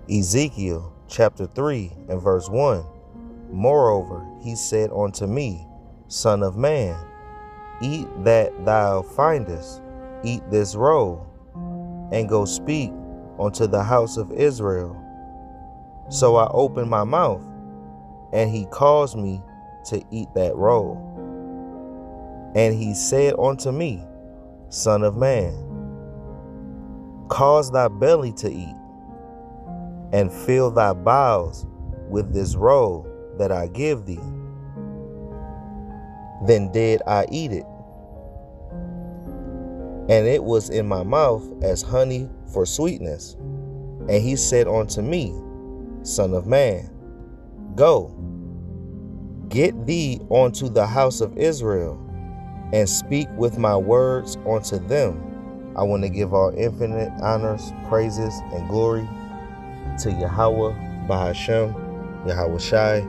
Ezekiel chapter 3 and verse 1. Moreover, he said unto me, Son of man, eat that thou findest, eat this roll, and go speak unto the house of Israel. So I opened my mouth, and he caused me to eat that roll. And he said unto me, Son of man, cause thy belly to eat, and fill thy bowels with this roll that I give thee. Then did I eat it, and it was in my mouth as honey for sweetness. And he said unto me, Son of man, go, get thee unto the house of Israel, and speak with my words unto them. I want to give all infinite honors, praises, and glory to Yahweh Bahashem, Yahweh Shai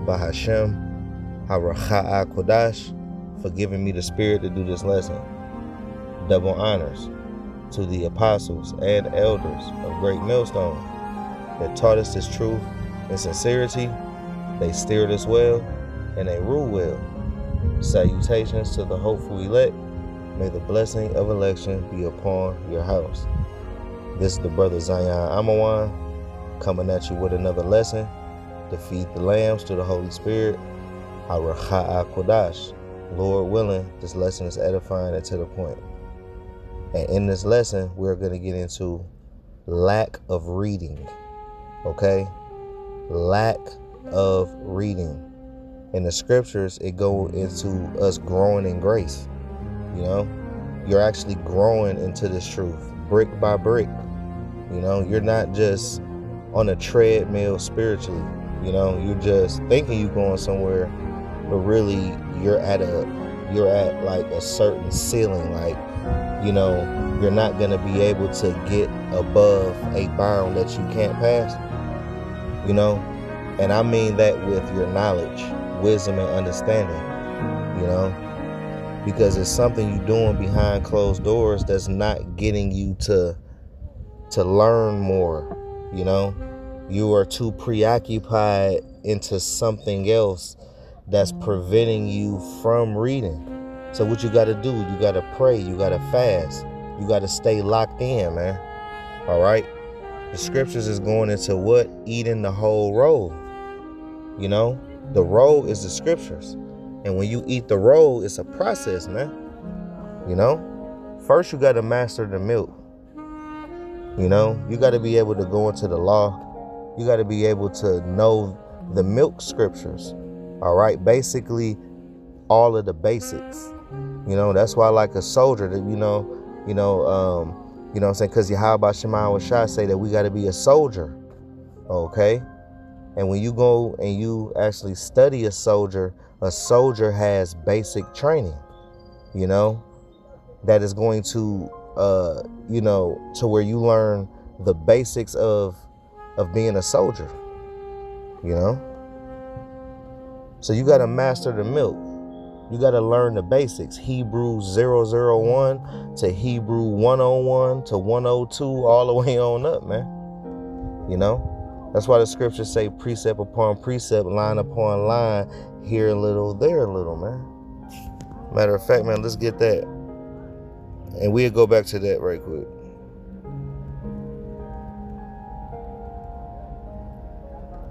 Bahashem, Haracha'a Kodash, for giving me the spirit to do this lesson. Double honors to the apostles and elders of Great Millstone that taught us this truth in sincerity. They steered us well, and they rule well. Salutations to the hopeful elect. May the blessing of election be upon your house. This is the brother Zion Amawan coming at you with another lesson to feed the lambs to the Holy Spirit. Haracha'a Kodash. Lord willing, this lesson is edifying and to the point. And in this lesson, we're going to get into lack of reading. Okay? Lack of reading. In the scriptures, it go into us growing in grace. You know, you're actually growing into this truth brick by brick. You know, you're not just on a treadmill spiritually. You know, you're just thinking you're going somewhere, but really you're at like a certain ceiling. Like, you know, you're not going to be able to get above a bound that you can't pass. You know, and I mean that with your knowledge, wisdom, and understanding. You know, because it's something you're doing behind closed doors that's not getting you to learn more. You know, you are too preoccupied into something else that's preventing you from reading. So what you got to do, you got to pray, you got to fast, you got to stay locked in, man. All right. The scriptures is going into what? Eating the whole roll. You know, the roll is the scriptures. And when you eat the roll, it's a process, man. You know, first you got to master the milk. You know, you got to be able to go into the law. You got to be able to know the milk scriptures. All right. Basically, all of the basics. You know, that's why, like a soldier, that you know what I'm saying? Because Yahweh Shema Shai say that we got to be a soldier. Okay. And when you go and you actually study a soldier has basic training, you know, that is going to, you know, to where you learn the basics of being a soldier, you know. So you got to master the milk. You got to learn the basics. Hebrew 001 to Hebrew 101 to 102, all the way on up, man. You know, that's why the scriptures say precept upon precept, line upon line, here a little, there a little, man. Matter of fact, man, let's get that. And we'll go back to that right quick.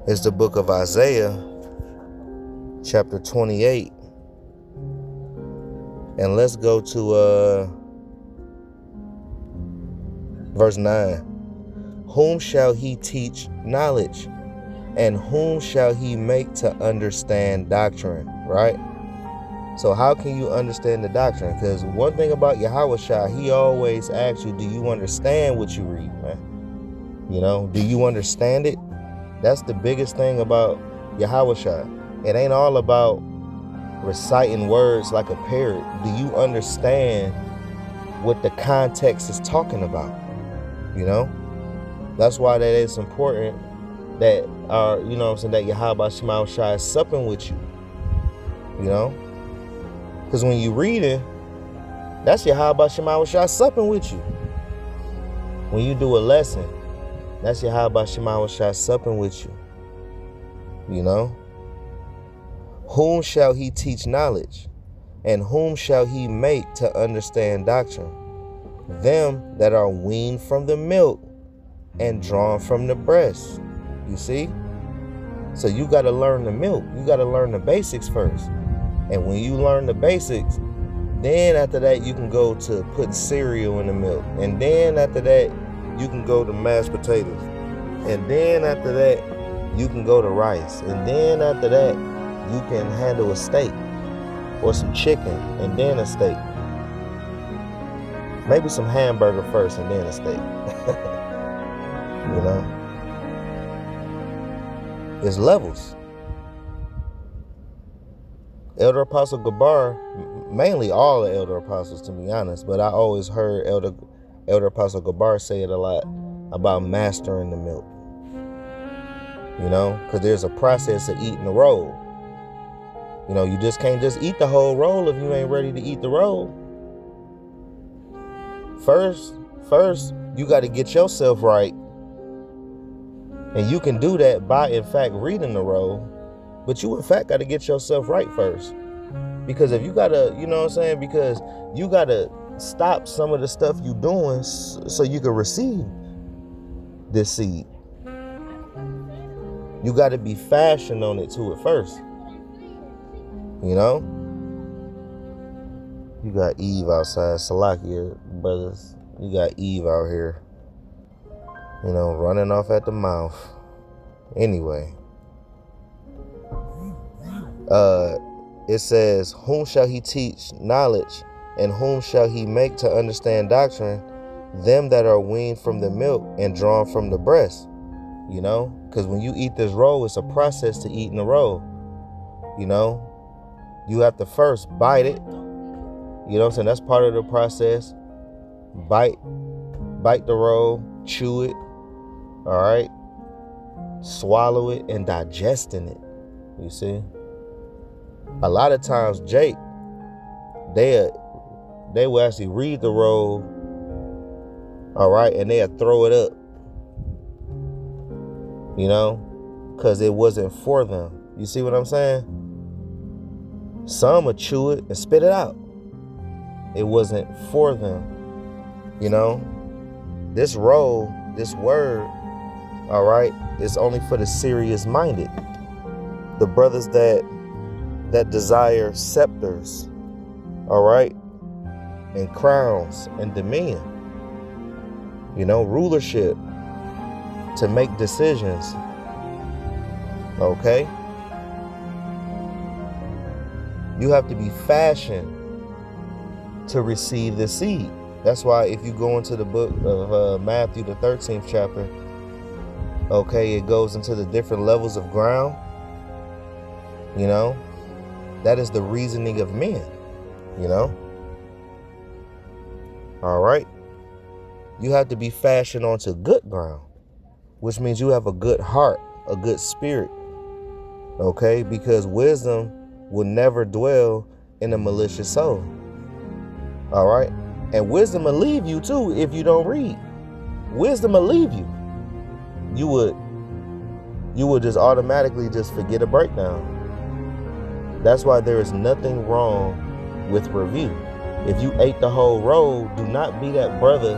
It's the book of Isaiah, chapter 28. And let's go to verse 9. Whom shall he teach knowledge? And whom shall he make to understand doctrine? Right? So how can you understand the doctrine? Because one thing about Yahweh Shai, he always asks you, do you understand what you read, man? You know, do you understand it? That's the biggest thing about Yahweh Shai. It ain't all about reciting words like a parrot. Do you understand what the context is talking about? You know, that's why that it's important that you know what I'm saying, that Yahweh Shema Shai is supping with you. You know, because when you read it, that's Yahweh Shema Shai supping with you. When you do a lesson, That's Yahweh Shema Shah supping with you. You know? Whom shall he teach knowledge? And whom shall he make to understand doctrine? Them that are weaned from the milk and drawn from the breast. You see? So you got to learn the milk. You got to learn the basics first. And when you learn the basics, then after that you can go to putting cereal in the milk. And then after that you can go to mashed potatoes. And then after that you can go to rice. And then after that you can handle a steak or some chicken and then a steak. Maybe some hamburger first and then a steak. You know? It's levels. Elder Apostle Gabar, mainly all the elder apostles to be honest, but I always heard Elder Apostle Gabar say it a lot about mastering the milk. You know, because there's a process of eating the roll. You know, you just can't just eat the whole roll if you ain't ready to eat the roll. First, you got to get yourself right. And you can do that by, in fact, reading the roll. But you, in fact, got to get yourself right first. Because if you got to, you know what I'm saying? Because you got to stop some of the stuff you doing so you can receive this seed. You got to be fashioned on it to it first. You know? You got Eve outside. Salakia, brothers. You got Eve out here. You know, running off at the mouth. Anyway. It says, whom shall he teach knowledge, and whom shall he make to understand doctrine? Them that are weaned from the milk and drawn from the breast. You know? Because when you eat this roll, it's a process to eating the roll. You know? You have to first bite it. You know what I'm saying? That's part of the process. Bite the roll, chew it. All right? Swallow it and digesting it. You see? A lot of times, Jake, they will actually read the roll, all right, and they'll throw it up, you know, because it wasn't for them. You see what I'm saying? Some will chew it and spit it out. It wasn't for them, you know. This roll, this word, all right, is only for the serious minded, the brothers that desire scepters, all right, and crowns and dominion, you know, rulership, to make decisions, okay? You have to be fashioned to receive the seed. That's why if you go into the book of Matthew, the 13th chapter, okay, it goes into the different levels of ground, you know. That is the reasoning of men, you know. All right. You have to be fashioned onto good ground, which means you have a good heart, a good spirit. Okay. Because wisdom will never dwell in a malicious soul. All right. And wisdom will leave you too if you don't read. Wisdom will leave you. You would just automatically just forget a breakdown. That's why there is nothing wrong with review. If you ate the whole roll, do not be that brother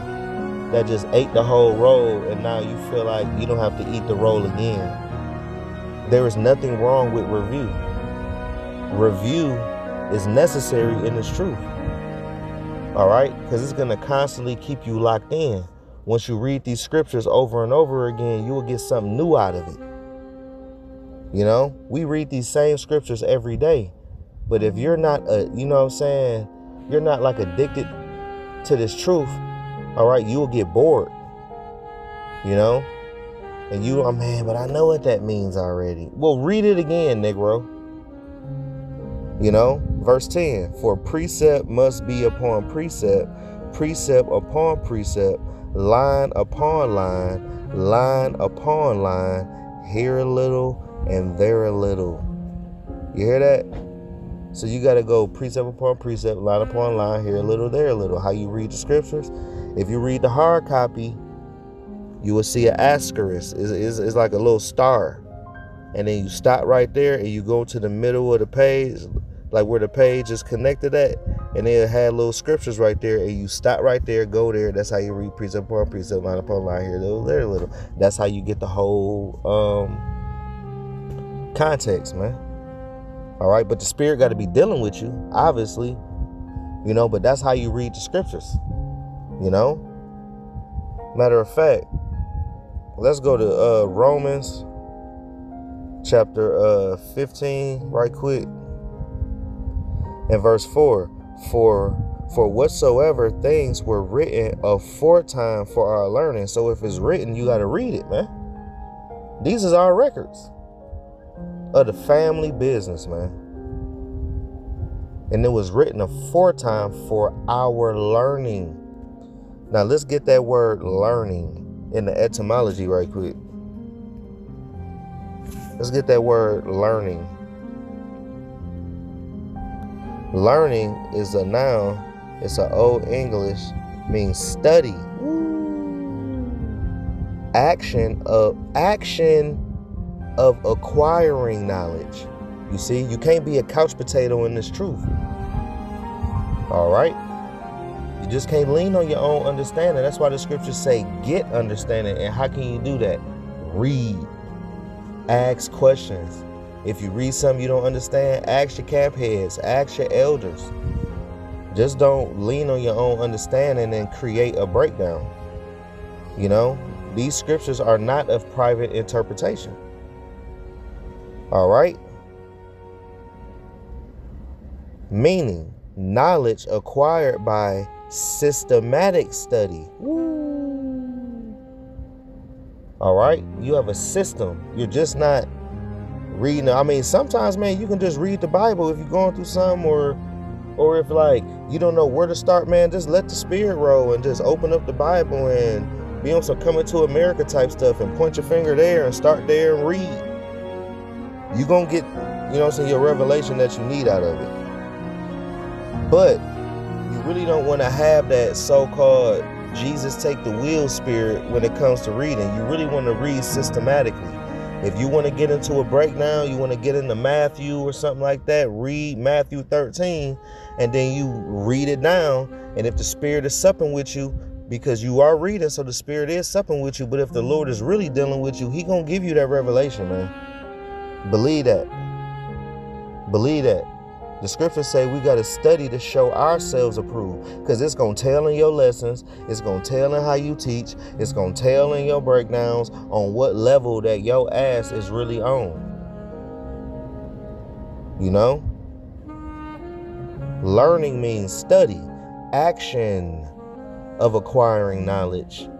that just ate the whole roll and now you feel like you don't have to eat the roll again. There is nothing wrong with review. Review is necessary in its truth. All right? Because it's going to constantly keep you locked in. Once you read these scriptures over and over again, you will get something new out of it. You know, we read these same scriptures every day. But if you're not, you know what I'm saying, you're not like addicted to this truth, all right, you will get bored, you know, and you, oh man, but I know what that means already. Well, read it again, Negro. You know, verse 10, for precept must be upon precept, precept upon precept, line upon line, line upon line, here a little and there a little. You hear that? So you got to go precept upon precept, line upon line, here a little, there a little. How you read the scriptures? If you read the hard copy, you will see an asterisk. It's like a little star. And then you stop right there and you go to the middle of the page, like where the page is connected at, and then it had little scriptures right there, and you stop right there, go there. That's how you read precept upon precept, line upon line here, little. That's how you get the whole context, man. All right, but the Spirit got to be dealing with you, obviously, but that's how you read the scriptures, Matter of fact, let's go to Romans chapter 15 right quick, and verse 4. For whatsoever things were written aforetime for our learning. So if it's written, you got to read it, man. These is our records of the family business, man. And it was written aforetime for our learning. Now let's get that word learning in the etymology right quick. Let's get that word learning. Learning is a noun. It's an Old English, means study. Action of acquiring knowledge. You see, you can't be a couch potato in this truth. All right? You just can't lean on your own understanding. That's why the scriptures say get understanding. And how can you do that? Read. Ask questions. If you read something you don't understand, ask your camp heads, ask your elders. Just don't lean on your own understanding and create a breakdown. These scriptures are not of private interpretation. All right? Meaning, knowledge acquired by systematic study. All right? You have a system. You're just not reading. I mean, sometimes, man, you can just read the Bible if you're going through something, or if like you don't know where to start, man, just let the Spirit roll and just open up the Bible and be on some Coming to America type stuff and point your finger there and start there and read. You're going to get, your revelation that you need out of it. But you really don't want to have that so-called Jesus take the wheel spirit when it comes to reading. You really want to read systematically. If you want to get into a breakdown, you want to get into Matthew or something like that, read Matthew 13, and then you read it down. And if the Spirit is supping with you, because you are reading, so the Spirit is supping with you, but if the Lord is really dealing with you, He gonna give you that revelation, man. Believe that. Believe that. The scriptures say we got to study to show ourselves approved, because it's going to tell in your lessons. It's going to tell in how you teach. It's going to tell in your breakdowns on what level that your ass is really on. Learning means study, action of acquiring knowledge.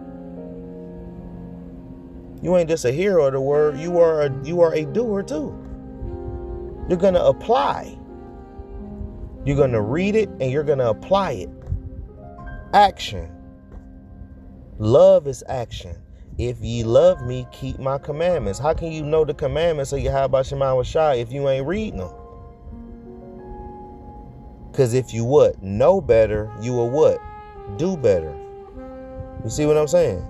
You ain't just a hearer of the word. You are a doer too. You're going to apply. You're going to read it and you're going to apply it. Action. Love is action. If ye love me, keep my commandments. How can you know the commandments of Yahweh Shema Shai if you ain't reading them? Because if you know better, you will do better. You see what I'm saying?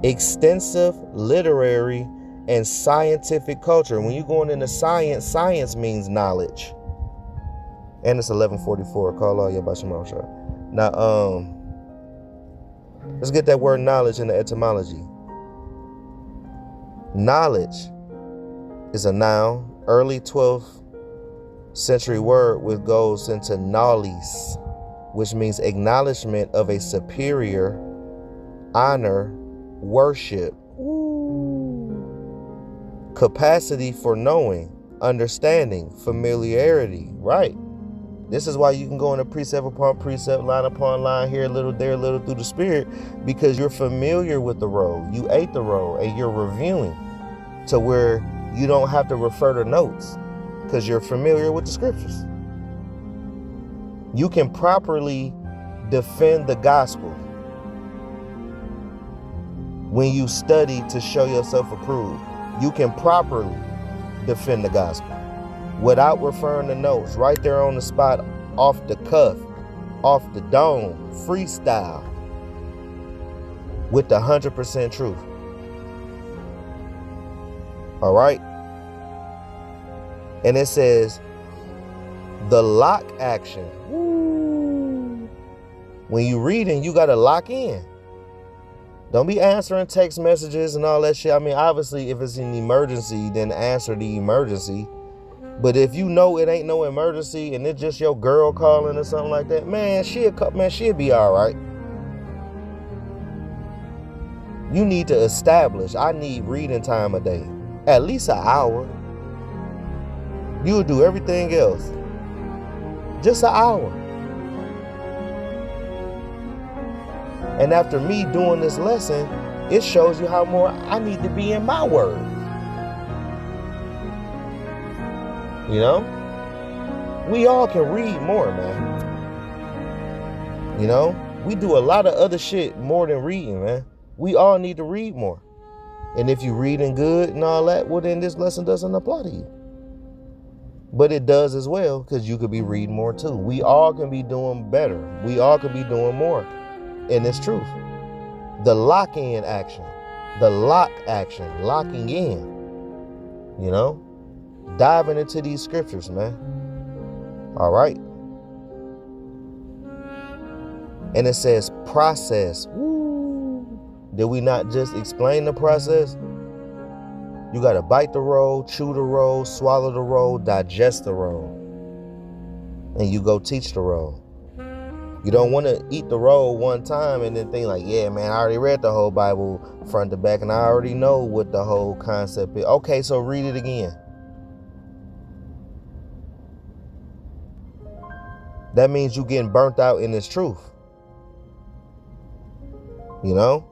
Extensive literary and scientific culture. When you're going into science, science means knowledge. And it's 11:44. Call all Yahweh Shema Shai. Now, let's get that word knowledge in the etymology. Knowledge is a noun, early 12th century word which goes into knowledge, which means acknowledgement of a superior, honor, worship, capacity for knowing, understanding, familiarity, right? This is why you can go into precept upon precept, line upon line, here a little, there a little, through the Spirit, because you're familiar with the roll. You ate the roll and you're reviewing to where you don't have to refer to notes because you're familiar with the scriptures. You can properly defend the gospel when you study to show yourself approved. You can properly defend the gospel without referring to notes, right there on the spot, off the cuff, off the dome, freestyle. with the 100% truth. All right. And it says the lock action. Woo. When you reading, you got to lock in. Don't be answering text messages and all that shit. I mean, obviously, if it's an emergency, then answer the emergency. But if you know it ain't no emergency and it's just your girl calling or something like that, man, she'll be all right. You need to establish, I need reading time a day. At least an hour. You'll do everything else. Just an hour. And after me doing this lesson, it shows you how more I need to be in my word. You know? We all can read more, man. You know? We do a lot of other shit more than reading, man. We all need to read more. And if you're reading good and all that, well, then this lesson doesn't apply to you. But it does as well, because you could be reading more too. We all can be doing better. We all can be doing more. And it's truth. The lock-in action. The lock action. Locking in. You know? Diving into these scriptures, man. All right? And it says process. Woo. Did we not just explain the process? You got to bite the roll, chew the roll, swallow the roll, digest the roll. And you go teach the roll. You don't want to eat the roll one time and then think like, yeah, man, I already read the whole Bible front to back and I already know what the whole concept is. Okay, so read it again. That means you getting burnt out in its truth. You know?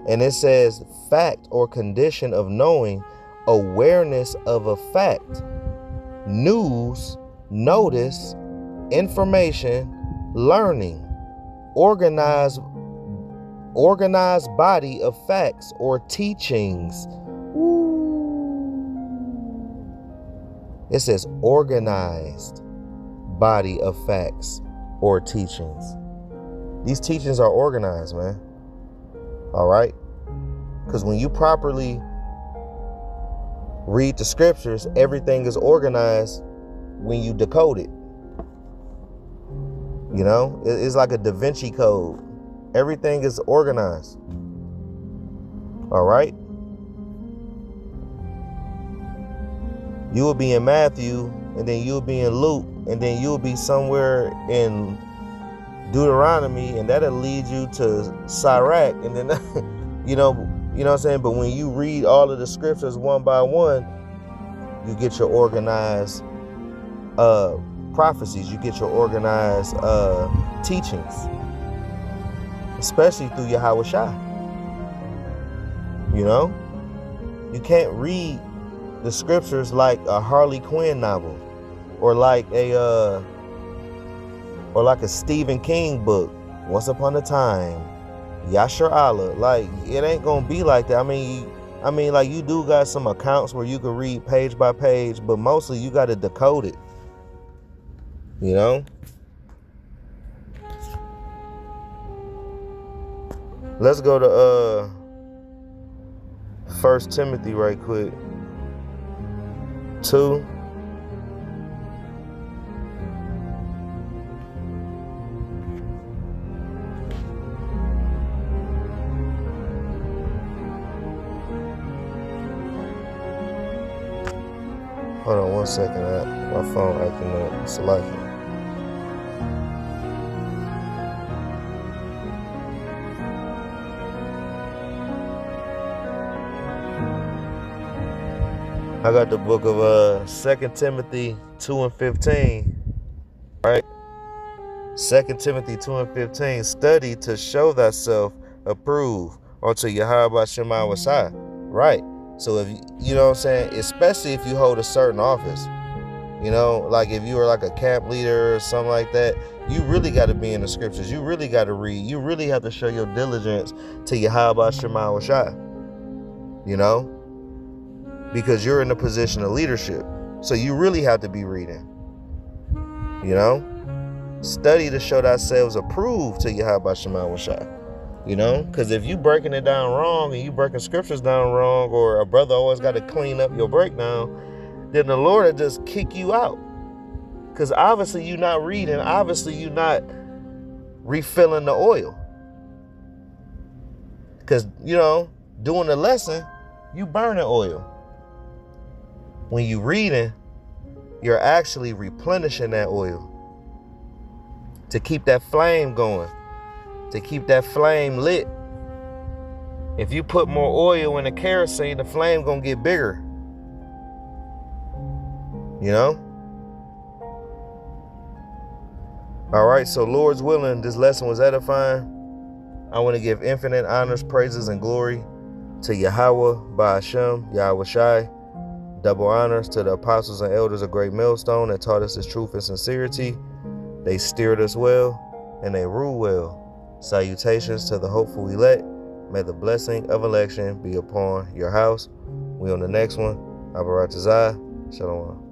And it says fact or condition of knowing, awareness of a fact, news, notice, information, learning, organized body of facts or teachings. It says organized body of facts or teachings. These teachings are organized, man. All right? Because when you properly read the scriptures, everything is organized when you decode it. You know, it's like a Da Vinci Code. Everything is organized. All right? You will be in Matthew, and then you'll be in Luke, and then you'll be somewhere in Deuteronomy, and that'll lead you to Sirach, and then, you know what I'm saying? But when you read all of the scriptures one by one, you get your organized prophecies, you get your organized teachings, especially through Yahweh Shai. You know, you can't read the scriptures like a Harley Quinn novel, or like a Stephen King book, Once Upon a Time, Yashar Allah. Like, it ain't gonna be like that. I mean, like, you do got some accounts where you can read page by page, but mostly you got to decode it. You know? Let's go to 1 Timothy right quick. 2. Hold on one second. My phone acting up. It's like it. I got the book of 2 Timothy 2 and 15. Right? 2 Timothy 2 and 15. Study to show thyself approved unto Yahweh Shema Wasai. Right. So if you know what I'm saying, especially if you hold a certain office, you know, like if you were like a camp leader or something like that, you really got to be in the scriptures. You really got to read. You really have to show your diligence to Yahweh Shema Wasai. You know, because you're in a position of leadership. So you really have to be reading. You know, study to show thyself approved to Yahweh Shema Wasai. You know, because if you breaking it down wrong and you breaking scriptures down wrong, or a brother always got to clean up your breakdown, then the Lord will just kick you out. Because obviously you're not reading. Obviously you're not refilling the oil. Because, you know, doing the lesson, you burning oil. When you reading, you're actually replenishing that oil to keep that flame going, to keep that flame lit. If you put more oil in the kerosene, the flame gonna get bigger. You know? All right, so Lord's willing, this lesson was edifying. I want to give infinite honors, praises, and glory to Yahweh, Ba'ashem, Yahweh Shai. Double honors to the apostles and elders of Great Millstone that taught us this truth and sincerity. They steered us well, and they rule well. Salutations to the hopeful elect. May the blessing of election be upon your house. We on the next one. Abaratazai. Shalom.